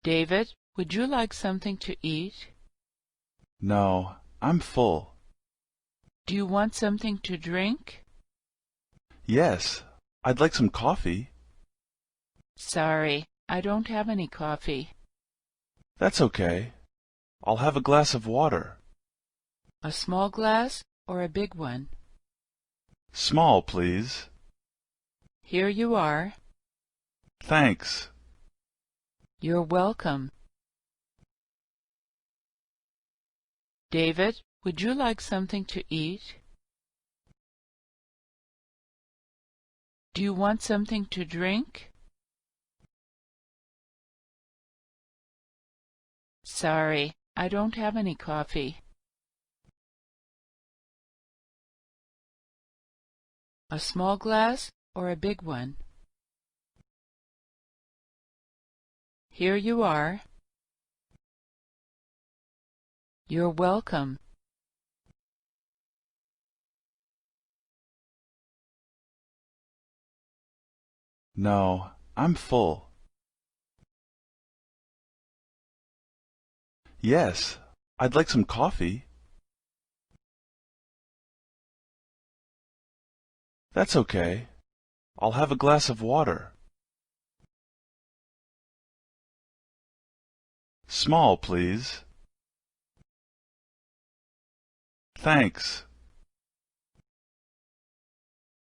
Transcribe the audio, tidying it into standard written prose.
David, would you like something to eat? No, I'm full. Do you want something to drink? Yes, I'd like some coffee. Sorry, I don't have any coffee. That's okay. I'll have a glass of water. A small glass or a big one? Small, please. Here you are. Thanks. You're welcome. David, would you like something to eat? Do you want something to drink? Sorry, I don't have any coffee. A small glass or a big one? Here you are. You're welcome. No, I'm full. Yes, I'd like some coffee. That's okay. I'll have a glass of water. Small, please. Thanks.